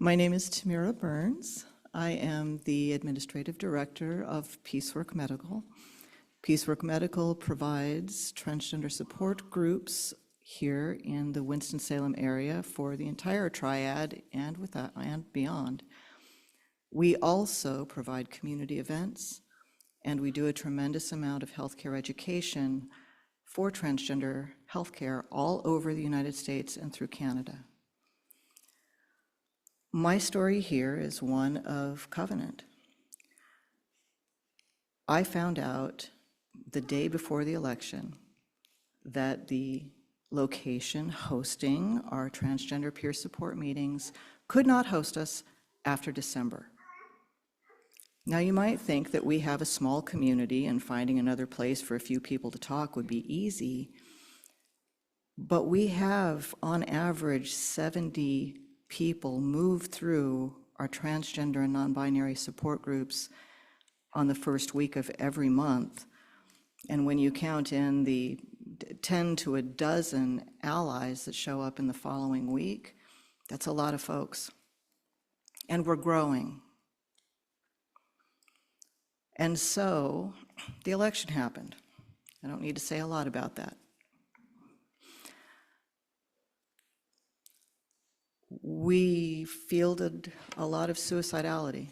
My name is Tamira Burns. I am the Administrative Director of Peacework Medical. Peacework Medical provides transgender support groups here in the Winston-Salem area for the entire triad and with that and beyond. We also provide community events, and we do a tremendous amount of healthcare education for transgender healthcare all over the United States and through Canada. My story here is one of covenant. I found out the day before the election that the location hosting our transgender peer support meetings could not host us after December. Now, you might think that we have a small community and finding another place for a few people to talk would be easy, but we have, on average, 70 people move through our transgender and non-binary support groups on the first week of every month. And when you count in the 10 to a dozen allies that show up in the following week, that's a lot of folks. And we're growing. And so the election happened. I don't need to say a lot about that. We fielded a lot of suicidality.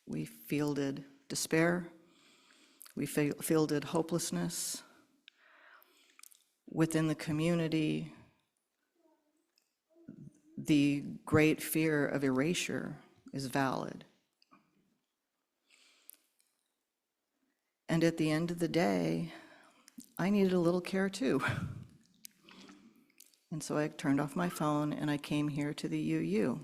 We fielded despair. We fielded hopelessness. Within the community, the great fear of erasure is valid. And at the end of the day, I needed a little care too. And so I turned off my phone and I came here to the UU,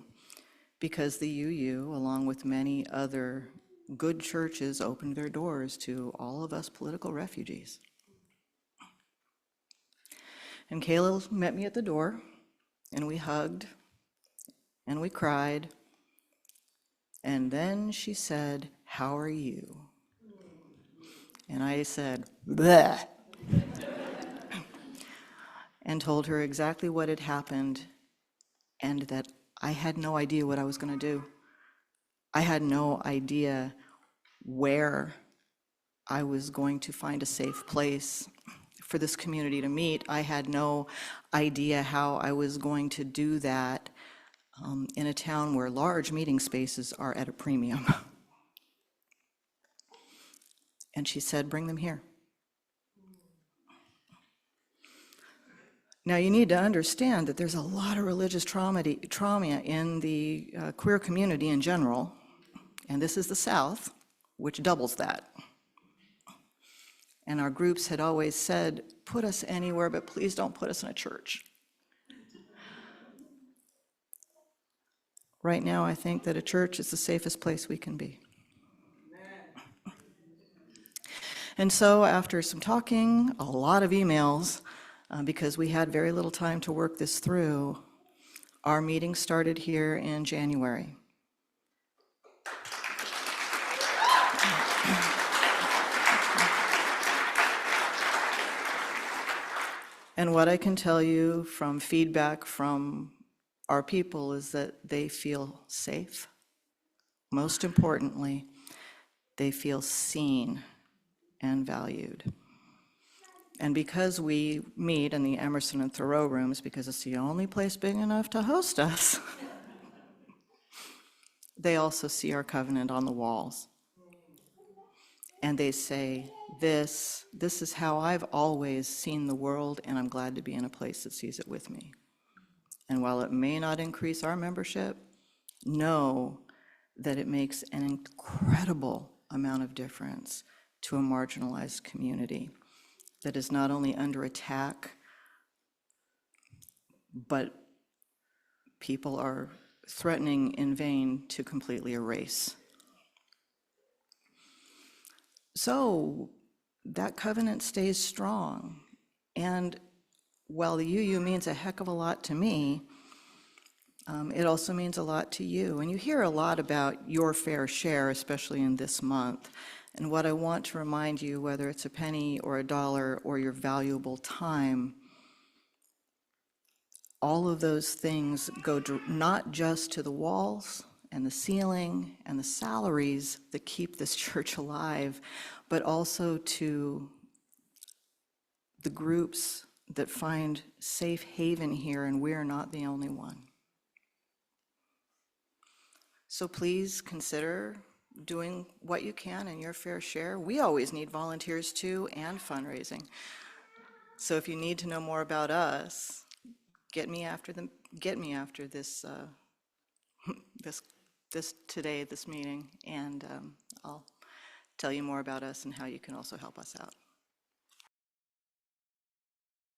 because the UU, along with many other good churches, opened their doors to all of us political refugees. And Kayla met me at the door, and we hugged, and we cried, and then she said, "How are you?" And I said, "Bleh," and told her exactly what had happened and that I had no idea what I was going to do. I had no idea where I was going to find a safe place for this community to meet. I had no idea how I was going to do that in a town where large meeting spaces are at a premium. And she said, "Bring them here." Now, you need to understand that there's a lot of religious trauma in the queer community in general, and this is the South, which doubles that. And our groups had always said, "Put us anywhere, but please don't put us in a church." Right now, I think that a church is the safest place we can be. And so after some talking, a lot of emails, because we had very little time to work this through, our meeting started here in January. And what I can tell you from feedback from our people is that they feel safe. Most importantly, they feel seen and valued. And because we meet in the Emerson and Thoreau rooms, because it's the only place big enough to host us, they also see our covenant on the walls. And they say, this is how I've always seen the world, and I'm glad to be in a place that sees it with me. And while it may not increase our membership, know that it makes an incredible amount of difference to a marginalized community that is not only under attack, but people are threatening in vain to completely erase. So that covenant stays strong. And while the UU means a heck of a lot to me, it also means a lot to you. And you hear a lot about your fair share, especially in this month. And what I want to remind you, whether it's a penny or a dollar or your valuable time, all of those things go not just to the walls and the ceiling and the salaries that keep this church alive, but also to the groups that find safe haven here, and we're not the only one. So please consider doing what you can in your fair share. We always need volunteers too, and fundraising. So if you need to know more about us, get me after this this meeting, and I'll tell you more about us and how you can also help us out.